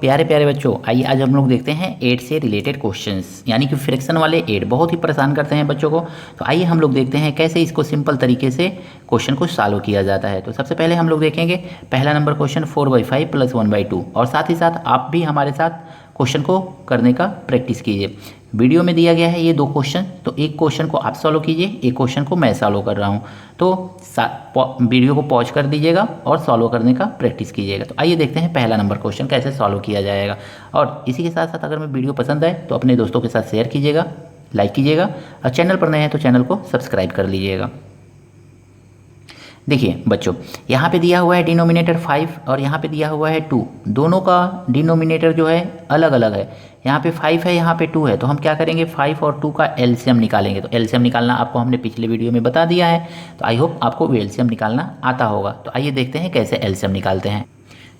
प्यारे प्यारे बच्चों, आइए आज हम लोग देखते हैं 8 से रिलेटेड क्वेश्चंस, यानी कि फ्रैक्शन वाले 8 बहुत ही परेशान करते हैं बच्चों को। तो आइए हम लोग देखते हैं कैसे इसको सिंपल तरीके से क्वेश्चन को सॉल्व किया जाता है। तो सबसे पहले हम लोग देखेंगे पहला नंबर क्वेश्चन 4/5 + 1/2, और साथ ही साथ आप भी हमारे साथ क्वेश्चन को करने का प्रैक्टिस कीजिए। वीडियो में दिया गया है ये 2 क्वेश्चन, तो एक क्वेश्चन को आप सॉल्व कीजिए, एक क्वेश्चन को मैं सॉल्व कर रहा हूँ। तो वीडियो को पॉज कर दीजिएगा और सॉल्व करने का प्रैक्टिस कीजिएगा। तो आइए देखते हैं पहला नंबर क्वेश्चन कैसे सॉल्व किया जाएगा। और इसी के साथ साथ अगर मैं वीडियो पसंद आए तो अपने दोस्तों के साथ शेयर कीजिएगा, लाइक कीजिएगा, और चैनल पर नए हैं तो चैनल को सब्सक्राइब कर लीजिएगा। देखिए बच्चों, यहाँ पे दिया हुआ है डिनोमिनेटर 5 और यहाँ पे दिया हुआ है 2। दोनों का डिनोमिनेटर जो है अलग अलग है। यहाँ पे 5 है, यहाँ पे 2 है, तो हम क्या करेंगे 5 और 2 का एलसीएम निकालेंगे। तो एलसीएम निकालना आपको हमने पिछले वीडियो में बता दिया है, तो आई होप आपको एलसीएम निकालना आता होगा। तो आइए देखते हैं कैसे एलसीएम निकालते हैं।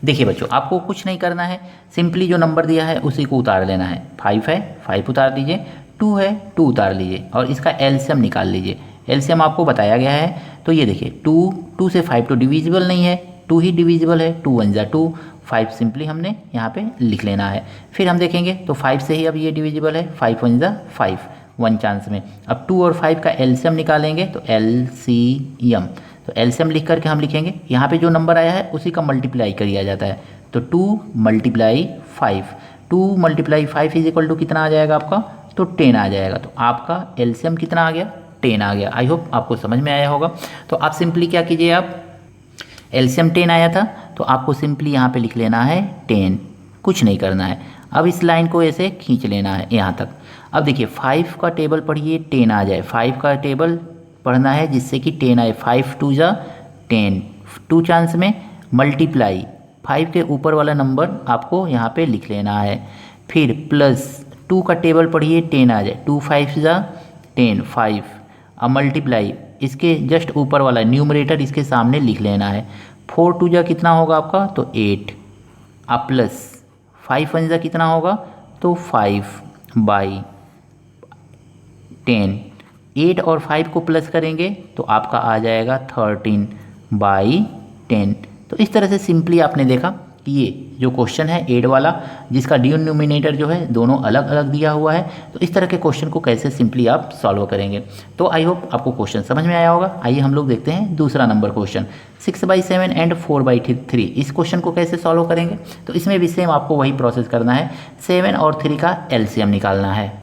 देखिए बच्चों, आपको कुछ नहीं करना है, सिंपली जो नंबर दिया है उसी को उतार लेना है। 5 है, 5 उतार दीजिए, 2 है, 2 उतार लीजिए, और इसका एलसीएम निकाल लीजिए। एलसीएम आपको बताया गया है, तो ये देखिए 2 से 5 तो डिविजिबल नहीं है, 2 ही डिविजिबल है, 2 1 जा 2, 5 सिंपली हमने यहाँ पे लिख लेना है। फिर हम देखेंगे तो 5 से ही अब ये डिविजिबल है, 5 1 जा 5, 1 चांस में। अब 2 और 5 का एलसीएम निकालेंगे, तो एलसीएम, तो एलसीएम लिख करके हम लिखेंगे, यहाँ पे जो नंबर आया है उसी का मल्टीप्लाई किया जाता है। तो 2 × 5, 2 × 5 इज इक्वल टू कितना आ जाएगा आपका, तो 10 आ जाएगा। तो आपका एलसीएम कितना आ गया, 10 आ गया। आई होप आपको समझ में आया होगा। तो आप सिंपली क्या कीजिए, आप एलसीएम 10 आया था तो आपको सिंपली यहाँ पे लिख लेना है 10, कुछ नहीं करना है। अब इस लाइन को ऐसे खींच लेना है यहाँ तक। अब देखिए 5 का टेबल पढ़िए, 10 आ जाए। 5 का टेबल पढ़ना है जिससे कि 10 आए। 5 2 जा 10, 2 चांस में मल्टीप्लाई 5 के ऊपर वाला नंबर आपको यहाँ पे लिख लेना है। फिर प्लस 2 का टेबल पढ़िए, 10 आ जाए। 2 5 जा 10, 5। अब मल्टीप्लाई इसके जस्ट ऊपर वाला न्यूमरेटर इसके सामने लिख लेना है। 4 2 जा कितना होगा आपका, तो 8। अब प्लस 5 1 जा कितना होगा, तो 5/10। 8 और 5 को प्लस करेंगे तो आपका आ जाएगा 13/10। तो इस तरह से सिंपली आपने देखा कि ये जो क्वेश्चन है 8 वाला, जिसका डिनोमिनेटर जो है दोनों अलग अलग दिया हुआ है, तो इस तरह के क्वेश्चन को कैसे सिंपली आप सॉल्व करेंगे। तो आई होप आपको क्वेश्चन समझ में आया होगा। आइए हम लोग देखते हैं दूसरा नंबर क्वेश्चन 6/7 एंड 4/3। इस क्वेश्चन को कैसे सॉल्व करेंगे, तो इसमें भी सेम आपको वही प्रोसेस करना है। 7 और 3 का एलसीएम निकालना है।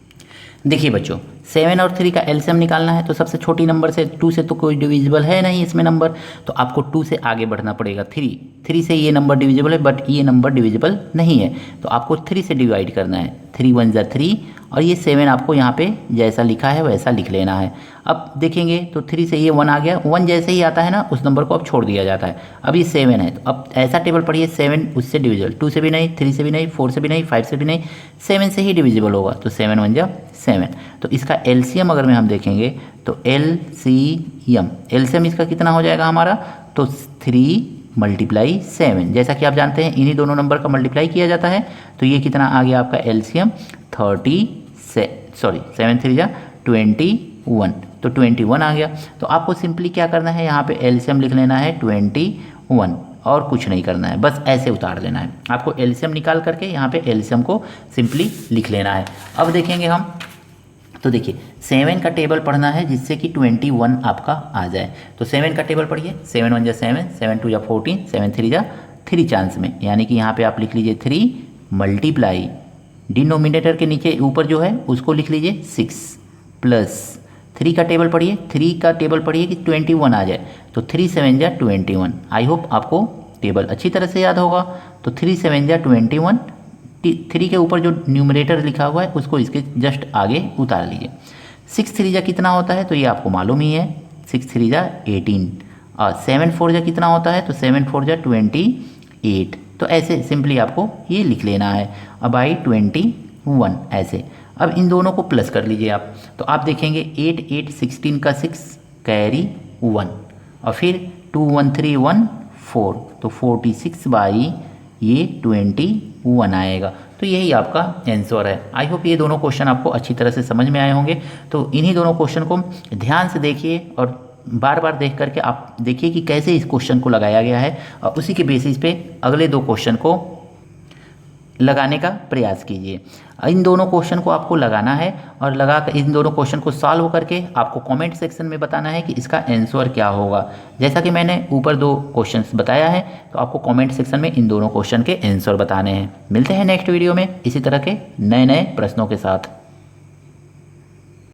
देखिए बच्चों, 7 और 3 का एलसीएम निकालना है, तो सबसे छोटी नंबर से 2 से तो कोई डिविजिबल है नहीं इसमें नंबर, तो आपको 2 से आगे बढ़ना पड़ेगा। 3 से ये नंबर डिविजिबल है, बट ये नंबर डिविजिबल नहीं है, तो आपको 3 से डिवाइड करना है। 3 1 जा 3, और ये 7 आपको यहाँ पे जैसा लिखा है वैसा लिख लेना है। अब देखेंगे तो 3 से ये 1 आ गया, 1 जैसे ही आता है ना उस नंबर को अब छोड़ दिया जाता है। अब ये 7 है, तो अब ऐसा टेबल पढ़िए, 7 उससे डिविजिबल, 2 से भी नहीं, 3 से भी नहीं, 4 से भी नहीं, 5 से भी नहीं, 7 से ही डिविजिबल होगा। तो 7 1 जा 7। तो इसका एलसीएम अगर में हम देखेंगे तो एलसीएम इसका कितना हो जाएगा हमारा, तो 3 × 7। जैसा कि आप जानते हैं इन्हीं दोनों नंबर का मल्टीप्लाई किया जाता है, तो ये कितना आ गया आपका एलसीएम 7 3 जा 21, तो 21 आ गया। तो आपको सिंपली क्या करना है, यहाँ पे एलसीएम लिख लेना है 21, और कुछ नहीं करना है, बस ऐसे उतार लेना है। आपको एलसीएम निकाल करके यहाँ पे एलसीएम को सिंपली लिख लेना है। अब देखेंगे हम, तो देखिए 7 का टेबल पढ़ना है जिससे कि 21 आपका आ जाए। तो 7 का टेबल पढ़िए, 7 1 जा 7, 7 2 जा 14, 7 3 जा 3 चांस में, यानी कि यहाँ पे आप लिख लीजिए 3 मल्टीप्लाई डिनोमिनेटर के नीचे ऊपर जो है उसको लिख लीजिए 6, प्लस 3 का टेबल पढ़िए, 3 का टेबल पढ़िए कि 21 आ जाए। तो 3 7 जा 21। आई होप आपको टेबल अच्छी तरह से याद होगा। तो 3 7 जा 21, 3 के ऊपर जो न्यूमरेटर लिखा हुआ है उसको इसके जस्ट आगे उतार लीजिए। 6 3 जा कितना होता है, तो ये आपको मालूम ही है, 6 3 जा 18, और 7 4 जा कितना होता है, तो 7 4 जा 28। तो ऐसे सिंपली आपको ये लिख लेना है, अब आई 21 ऐसे। अब इन दोनों को प्लस कर लीजिए आप, तो आप देखेंगे 8 8 16 का 6 कैरी 1, और फिर 2 1 3 1 4, तो 46/21 आएगा। तो यही आपका आंसर है। आई होप ये दोनों क्वेश्चन आपको अच्छी तरह से समझ में आए होंगे। तो इन्हीं दोनों क्वेश्चन को ध्यान से देखिए और बार बार देख करके आप देखिए कि कैसे इस क्वेश्चन को लगाया गया है, और उसी के बेसिस पे अगले 2 क्वेश्चन को लगाने का प्रयास कीजिए। इन दोनों क्वेश्चन को आपको लगाना है और लगा कर इन दोनों क्वेश्चन को सॉल्व करके आपको कमेंट सेक्शन में बताना है कि इसका आंसर क्या होगा। जैसा कि मैंने ऊपर 2 क्वेश्चंस बताया है, तो आपको कमेंट सेक्शन में इन दोनों क्वेश्चन के आंसर बताने हैं। मिलते हैं नेक्स्ट वीडियो में इसी तरह के नए नए प्रश्नों के साथ।